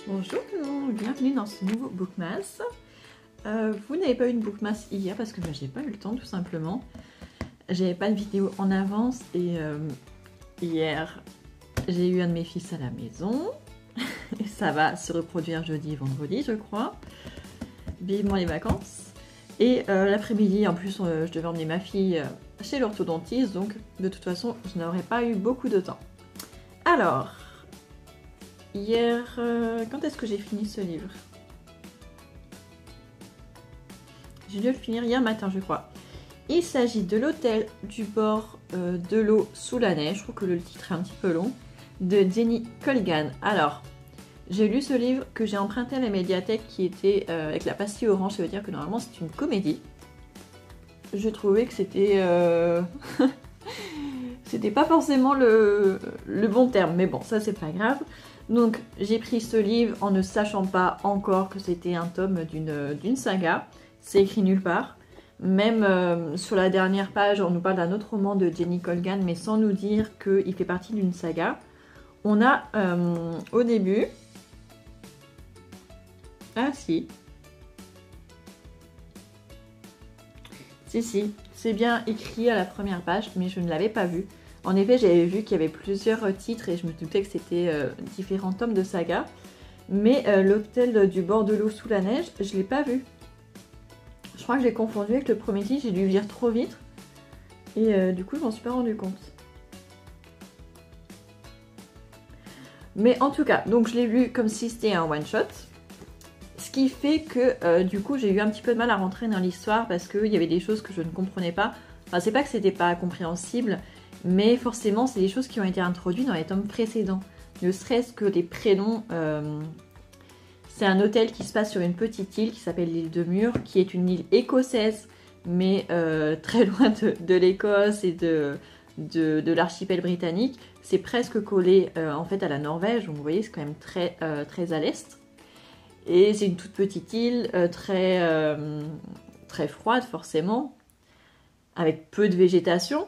Bonjour tout le monde, bienvenue dans ce nouveau Bookmas. Vous n'avez pas eu une Bookmas hier parce que j'ai pas eu le temps tout simplement. J'avais pas de vidéo en avance et hier j'ai eu un de mes fils à la maison et ça va se reproduire jeudi et vendredi je crois. Vivement les vacances. Et l'après-midi en plus je devais emmener ma fille chez l'orthodontiste, donc de toute façon je n'aurais pas eu beaucoup de temps. Alors... hier, quand est-ce que j'ai fini ce livre? J'ai dû le finir hier matin, je crois. Il s'agit de l'hôtel du bord de l'eau sous la neige. Je trouve que le titre est un petit peu long. De Jenny Colgan. Alors, j'ai lu ce livre que j'ai emprunté à la médiathèque qui était avec la pastille orange. Ça veut dire que normalement c'est une comédie. Je trouvais que c'était... c'était pas forcément le bon terme. Mais bon, ça c'est pas grave. Donc j'ai pris ce livre en ne sachant pas encore que c'était un tome d'une saga. C'est écrit nulle part. Même sur la dernière page, on nous parle d'un autre roman de Jenny Colgan, mais sans nous dire qu'il fait partie d'une saga. On a au début... ah si. Si, c'est bien écrit à la première page, mais je ne l'avais pas vu. En effet, j'avais vu qu'il y avait plusieurs titres et je me doutais que c'était différents tomes de saga. Mais l'hôtel du bord de l'eau sous la neige, je ne l'ai pas vu. Je crois que j'ai confondu avec le premier titre, j'ai dû lire trop vite. Et du coup, je m'en suis pas rendu compte. Mais en tout cas, donc je l'ai lu comme si c'était un one-shot. Ce qui fait que du coup, j'ai eu un petit peu de mal à rentrer dans l'histoire parce qu'il y avait des choses que je ne comprenais pas. Enfin, c'est pas que c'était pas compréhensible. Mais forcément, c'est des choses qui ont été introduites dans les tomes précédents. Ne serait-ce que les prénoms. C'est un hôtel qui se passe sur une petite île qui s'appelle l'île de Muir, qui est une île écossaise, mais très loin de l'Écosse et de l'archipel britannique. C'est presque collé en fait à la Norvège, donc vous voyez, c'est quand même très, très à l'est. Et c'est une toute petite île, très froide forcément, avec peu de végétation.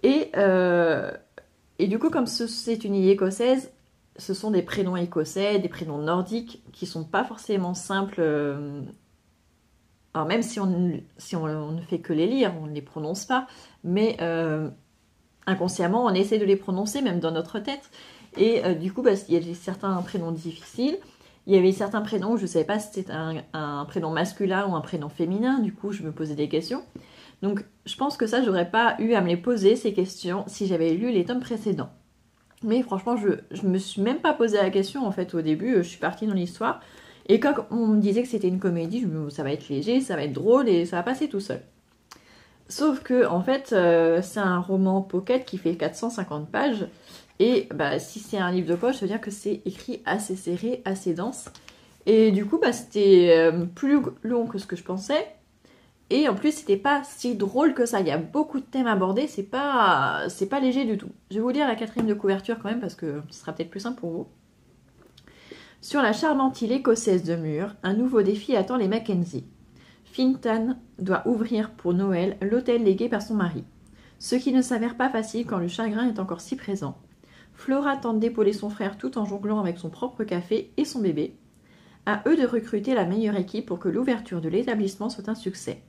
Et du coup, comme c'est une île écossaise, ce sont des prénoms écossais, des prénoms nordiques qui sont pas forcément simples. Alors même si on ne fait que les lire, on ne les prononce pas, mais inconsciemment, on essaie de les prononcer, même dans notre tête. Et du coup, il y a certains prénoms difficiles. Il y avait certains prénoms où je ne savais pas si c'était un prénom masculin ou un prénom féminin. Du coup, je me posais des questions. Donc, je pense que ça, j'aurais pas eu à me les poser, ces questions, si j'avais lu les tomes précédents. Mais franchement, je me suis même pas posé la question, en fait, au début. Je suis partie dans l'histoire. Et quand on me disait que c'était une comédie, je me disais, ça va être léger, ça va être drôle et ça va passer tout seul. Sauf que, en fait, c'est un roman pocket qui fait 450 pages. Et si c'est un livre de poche, ça veut dire que c'est écrit assez serré, assez dense. Et du coup, c'était plus long que ce que je pensais. Et en plus, c'était pas si drôle que ça. Il y a beaucoup de thèmes abordés, c'est pas léger du tout. Je vais vous lire la 4e de couverture quand même, parce que ce sera peut-être plus simple pour vous. Sur la charmante île écossaise de Muir, un nouveau défi attend les Mackenzie. Fintan doit ouvrir pour Noël l'hôtel légué par son mari. Ce qui ne s'avère pas facile quand le chagrin est encore si présent. Flora tente d'épauler son frère tout en jonglant avec son propre café et son bébé. À eux de recruter la meilleure équipe pour que l'ouverture de l'établissement soit un succès.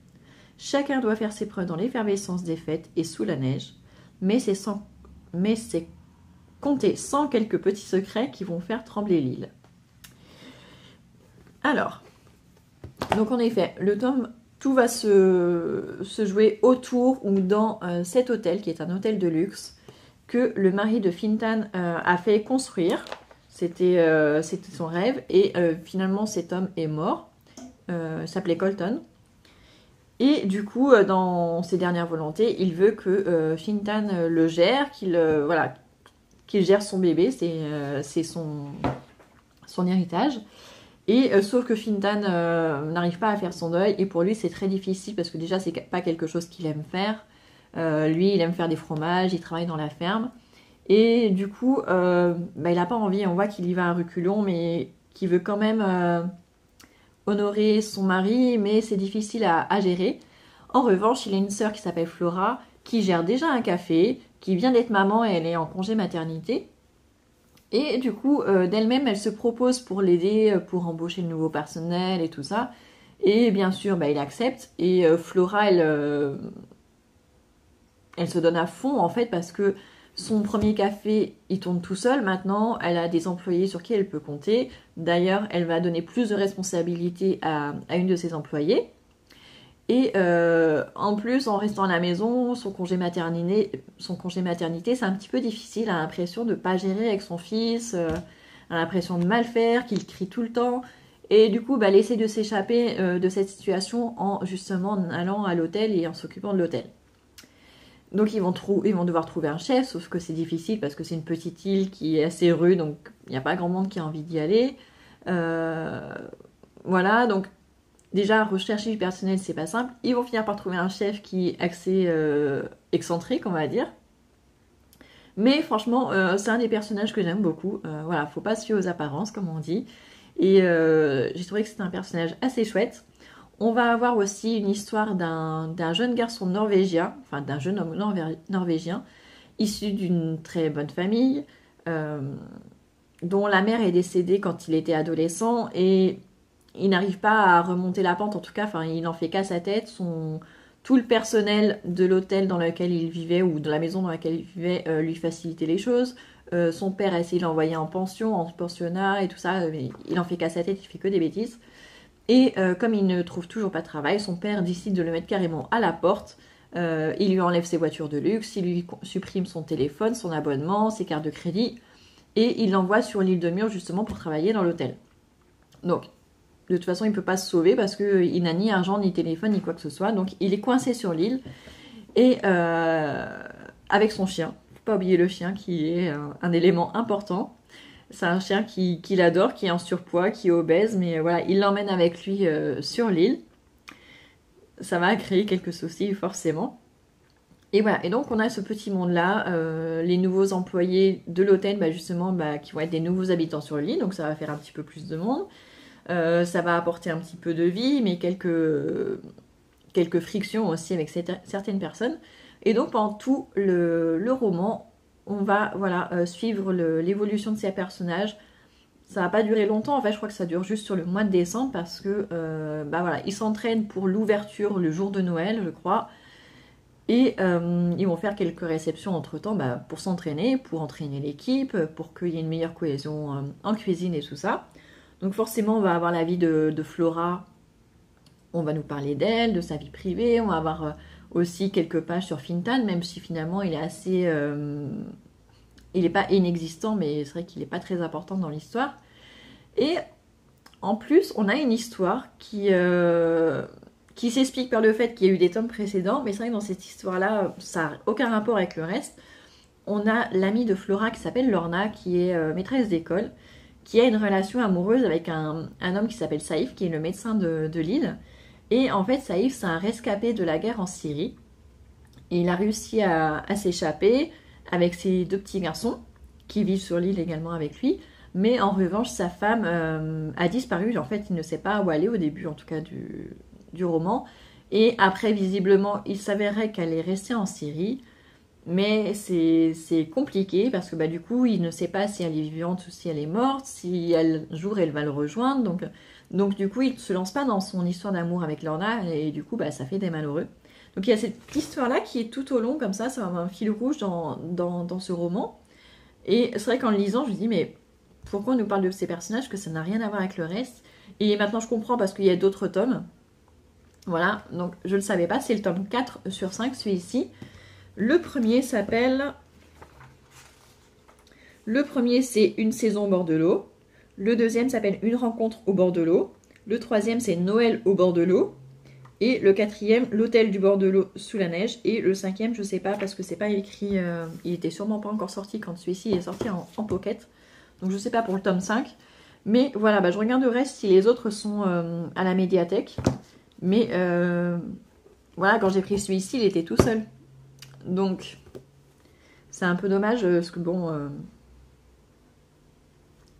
Chacun doit faire ses preuves dans l'effervescence des fêtes et sous la neige, mais c'est compter sans quelques petits secrets qui vont faire trembler l'île. Alors, donc en effet, le tome, tout va se jouer autour ou dans cet hôtel, qui est un hôtel de luxe, que le mari de Fintan a fait construire. C'était son rêve, et finalement cet homme est mort, s'appelait Colton. Et du coup, dans ses dernières volontés, il veut que Fintan le gère, qu'il gère son bébé, c'est son héritage. Et sauf que Fintan n'arrive pas à faire son deuil, et pour lui c'est très difficile parce que déjà c'est pas quelque chose qu'il aime faire. Lui, il aime faire des fromages, il travaille dans la ferme. Et du coup, il n'a pas envie, on voit qu'il y va à reculons, mais qu'il veut quand même... honorer son mari, mais c'est difficile à gérer. En revanche, il a une sœur qui s'appelle Flora, qui gère déjà un café, qui vient d'être maman et elle est en congé maternité. Et du coup, d'elle-même, elle se propose pour l'aider, pour embaucher le nouveau personnel et tout ça. Et bien sûr, bah, il accepte. Et Flora, elle se donne à fond en fait parce que son premier café, il tourne tout seul. Maintenant, elle a des employés sur qui elle peut compter. D'ailleurs, elle va donner plus de responsabilités à une de ses employées. Et en plus, en restant à la maison, son congé maternité, c'est un petit peu difficile. Elle a l'impression de ne pas gérer avec son fils. Elle a l'impression de mal faire, qu'il crie tout le temps. Et du coup, bah, elle essaie de s'échapper de cette situation en justement en allant à l'hôtel et en s'occupant de l'hôtel. Donc ils vont devoir trouver un chef, sauf que c'est difficile parce que c'est une petite île qui est assez rude, donc il n'y a pas grand monde qui a envie d'y aller. Voilà, donc déjà rechercher du personnel, c'est pas simple. Ils vont finir par trouver un chef qui est assez excentrique, on va dire. Mais franchement, c'est un des personnages que j'aime beaucoup. Voilà, faut pas se fier aux apparences, comme on dit. Et j'ai trouvé que c'était un personnage assez chouette. On va avoir aussi une histoire d'un jeune garçon norvégien, enfin d'un jeune homme norvégien, issu d'une très bonne famille, dont la mère est décédée quand il était adolescent et il n'arrive pas à remonter la pente, en tout cas, enfin, il n'en fait qu'à sa tête. Tout le personnel de l'hôtel dans lequel il vivait ou de la maison dans laquelle il vivait lui facilitait les choses. Son père a essayé de l'envoyer en pension, en pensionnat et tout ça, mais il en fait qu'à sa tête, il fait que des bêtises. Et comme il ne trouve toujours pas de travail, son père décide de le mettre carrément à la porte. Il lui enlève ses voitures de luxe, il lui supprime son téléphone, son abonnement, ses cartes de crédit, et il l'envoie sur l'île de Mur justement pour travailler dans l'hôtel. Donc, de toute façon, il ne peut pas se sauver parce qu'il n'a ni argent, ni téléphone, ni quoi que ce soit. Donc, il est coincé sur l'île et avec son chien. Il ne faut pas oublier le chien qui est un élément important. C'est un chien qu'il adore, qui est en surpoids, qui est obèse, mais voilà, il l'emmène avec lui sur l'île. Ça va créer quelques soucis, forcément. Et voilà, et donc on a ce petit monde-là, les nouveaux employés de l'hôtel, bah, justement, bah, qui vont être des nouveaux habitants sur l'île, donc ça va faire un petit peu plus de monde. Ça va apporter un petit peu de vie, mais quelques frictions aussi avec certaines personnes. Et donc pendant tout le roman, on va suivre l'évolution de ces personnages. Ça va pas durer longtemps, en fait je crois que ça dure juste sur le mois de décembre parce que ils s'entraînent pour l'ouverture le jour de Noël, je crois. Et ils vont faire quelques réceptions entre-temps pour s'entraîner, pour entraîner l'équipe, pour qu'il y ait une meilleure cohésion en cuisine et tout ça. Donc forcément on va avoir la vie de Flora, on va nous parler d'elle, de sa vie privée, on va avoir aussi quelques pages sur Fintan, même si finalement il est assez... il n'est pas inexistant, mais c'est vrai qu'il n'est pas très important dans l'histoire. Et en plus, on a une histoire qui s'explique par le fait qu'il y a eu des tomes précédents, mais c'est vrai que dans cette histoire-là, ça n'a aucun rapport avec le reste. On a l'amie de Flora qui s'appelle Lorna, qui est maîtresse d'école, qui a une relation amoureuse avec un homme qui s'appelle Saïf, qui est le médecin de l'île. Et en fait, Saïf, c'est un rescapé de la guerre en Syrie. Et il a réussi à s'échapper avec ses deux petits garçons, qui vivent sur l'île également avec lui. Mais en revanche, sa femme a disparu. En fait, il ne sait pas où aller au début, en tout cas, du roman. Et après, visiblement, il s'avérait qu'elle est restée en Syrie. Mais c'est compliqué parce que du coup, il ne sait pas si elle est vivante ou si elle est morte, si un jour elle va le rejoindre. Donc du coup, il ne se lance pas dans son histoire d'amour avec Lorna et du coup, ça fait des malheureux. Donc il y a cette histoire-là qui est tout au long comme ça va avoir un fil rouge dans ce roman. Et c'est vrai qu'en le lisant, je me dis, mais pourquoi on nous parle de ces personnages que ça n'a rien à voir avec le reste? Et maintenant, je comprends parce qu'il y a d'autres tomes. Voilà, donc je ne le savais pas, c'est le tome 4 sur 5, celui-ci. Le premier s'appelle... Le premier, c'est Une saison au bord de l'eau. Le deuxième s'appelle Une rencontre au bord de l'eau. Le troisième, c'est Noël au bord de l'eau. Et le quatrième, L'hôtel du bord de l'eau sous la neige. Et le cinquième, je sais pas parce que c'est pas écrit... il était sûrement pas encore sorti quand celui-ci est sorti en pocket. Donc je sais pas pour le tome 5. Mais voilà, je regarderai si les autres sont à la médiathèque. Mais voilà, quand j'ai pris celui-ci, il était tout seul. Donc, c'est un peu dommage parce que bon...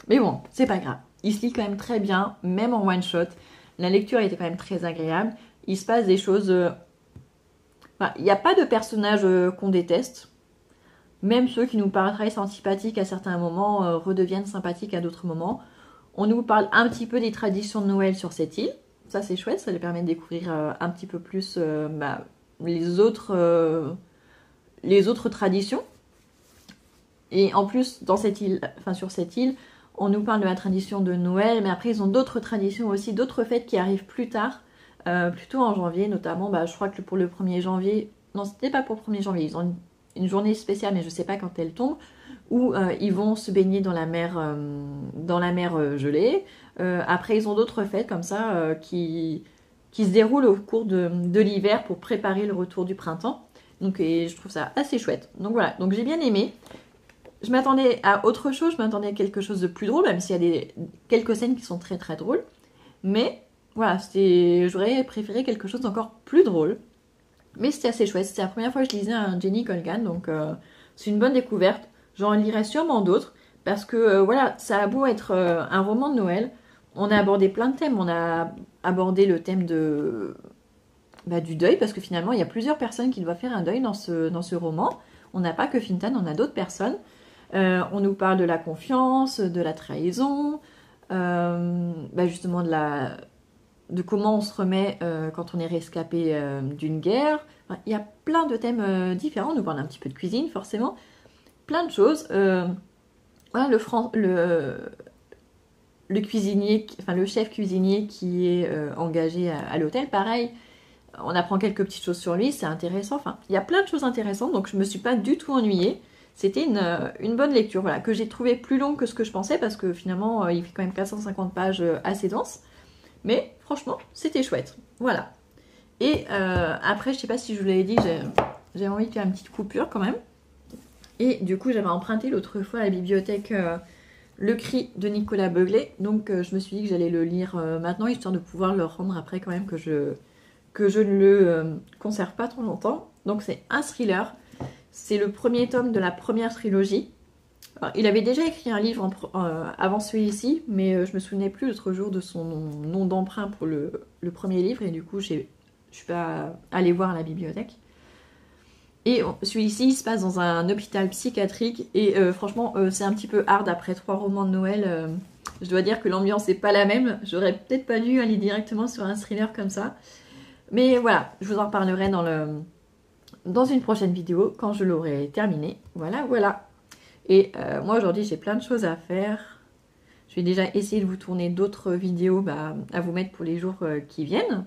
Mais bon, c'est pas grave. Il se lit quand même très bien, même en one-shot. La lecture était quand même très agréable. Il se passe des choses... Il n'y a pas de personnage qu'on déteste. Même ceux qui nous paraîtraient antipathiques à certains moments redeviennent sympathiques à d'autres moments. On nous parle un petit peu des traditions de Noël sur cette île. Ça c'est chouette, ça les permet de découvrir un petit peu plus les autres traditions. Et en plus, dans cette île, enfin sur cette île, on nous parle de la tradition de Noël, mais après ils ont d'autres traditions aussi, d'autres fêtes qui arrivent plus tard, plutôt en janvier notamment. Je crois que pour le 1er janvier, non c'était pas pour le 1er janvier, ils ont une journée spéciale, mais je sais pas quand elle tombe, où ils vont se baigner dans la mer gelée. Après ils ont d'autres fêtes comme ça qui se déroulent au cours de l'hiver pour préparer le retour du printemps. Donc et je trouve ça assez chouette. Donc voilà, donc j'ai bien aimé. Je m'attendais à autre chose, je m'attendais à quelque chose de plus drôle, même s'il y a quelques scènes qui sont très très drôles. Mais voilà, j'aurais préféré quelque chose d'encore plus drôle. Mais c'était assez chouette, c'était la première fois que je lisais un Jenny Colgan, donc c'est une bonne découverte. J'en lirai sûrement d'autres, parce que voilà, ça a beau être un roman de Noël, on a abordé plein de thèmes. On a abordé le thème du deuil, parce que finalement il y a plusieurs personnes qui doivent faire un deuil dans ce roman. On n'a pas que Fintan, on a d'autres personnes. On nous parle de la confiance, de la trahison, justement de comment on se remet quand on est rescapé d'une guerre. Enfin, il y a plein de thèmes différents. On nous parle un petit peu de cuisine, forcément. Plein de choses. Voilà, le cuisinier, enfin le chef cuisinier qui est engagé à l'hôtel, pareil. On apprend quelques petites choses sur lui, c'est intéressant. Enfin, il y a plein de choses intéressantes, donc je me suis pas du tout ennuyée. C'était une bonne lecture, voilà, que j'ai trouvé plus longue que ce que je pensais, parce que finalement, il fait quand même 450 pages assez denses. Mais franchement, c'était chouette. Voilà. Et après, je sais pas si je vous l'avais dit, j'ai envie de faire une petite coupure quand même. Et du coup, j'avais emprunté l'autre fois à la bibliothèque Le Cri de Nicolas Beuglet. Donc, je me suis dit que j'allais le lire maintenant, histoire de pouvoir le rendre après quand même, que je ne le conserve pas trop longtemps. Donc, c'est un thriller. C'est le premier tome de la première trilogie. Alors, il avait déjà écrit un livre avant celui-ci, mais je me souvenais plus l'autre jour de son nom d'emprunt pour le premier livre, et du coup je suis pas allée voir à la bibliothèque. Et celui-ci il se passe dans un hôpital psychiatrique, et franchement c'est un petit peu hard après 3 romans de Noël. Je dois dire que l'ambiance n'est pas la même. J'aurais peut-être pas dû aller directement sur un thriller comme ça. Mais voilà, je vous en reparlerai dans une prochaine vidéo quand je l'aurai terminé. Voilà, voilà. Et moi aujourd'hui j'ai plein de choses à faire. Je vais déjà essayer de vous tourner d'autres vidéos à vous mettre pour les jours qui viennent.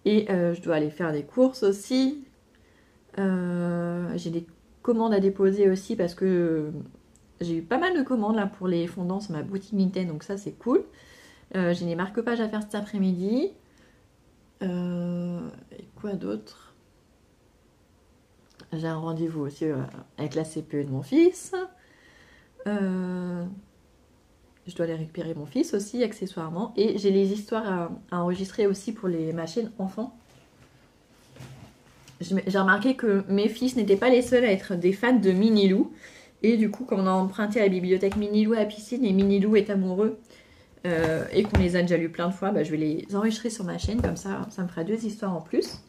Et je dois aller faire des courses aussi. J'ai des commandes à déposer aussi, parce que j'ai eu pas mal de commandes là pour les fondants sur ma boutique Nintendo, donc ça c'est cool. J'ai des marque-pages à faire cet après-midi. Et quoi d'autre? J'ai un rendez-vous aussi avec la CPE de mon fils. Je dois aller récupérer mon fils aussi, accessoirement. Et j'ai les histoires à enregistrer aussi pour ma chaîne enfant. J'ai remarqué que mes fils n'étaient pas les seuls à être des fans de Minilou. Et du coup, quand on a emprunté à la bibliothèque Minilou à la piscine, et Minilou est amoureux, et qu'on les a déjà lus plein de fois, je vais les enregistrer sur ma chaîne. Comme ça, ça me fera 2 histoires en plus.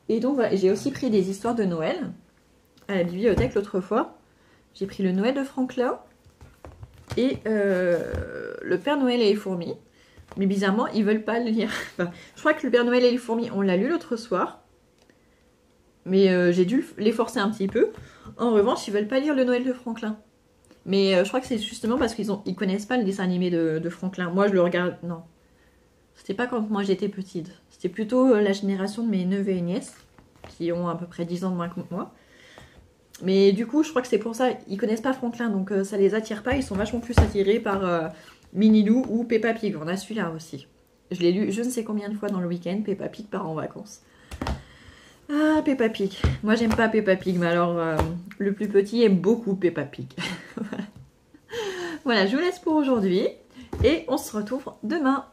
Et donc voilà, j'ai aussi pris des histoires de Noël à la bibliothèque l'autre fois. J'ai pris le Noël de Franklin et le Père Noël et les fourmis. Mais bizarrement, ils veulent pas le lire. Enfin, je crois que le Père Noël et les fourmis, on l'a lu l'autre soir. Mais j'ai dû les forcer un petit peu. En revanche, ils veulent pas lire le Noël de Franklin. Mais je crois que c'est justement parce qu'ils connaissent pas le dessin animé de Franklin. Moi, je le regarde... Non. C'était pas quand moi j'étais petite. C'était plutôt la génération de mes neveux et nièces, qui ont à peu près 10 ans de moins que moi. Mais du coup, je crois que c'est pour ça, ils connaissent pas Franklin, donc ça les attire pas. Ils sont vachement plus attirés par Minilou ou Peppa Pig. On a celui-là aussi. Je l'ai lu je ne sais combien de fois dans le week-end. Peppa Pig part en vacances. Ah, Peppa Pig. Moi, j'aime pas Peppa Pig, mais alors le plus petit aime beaucoup Peppa Pig. Voilà, je vous laisse pour aujourd'hui et on se retrouve demain.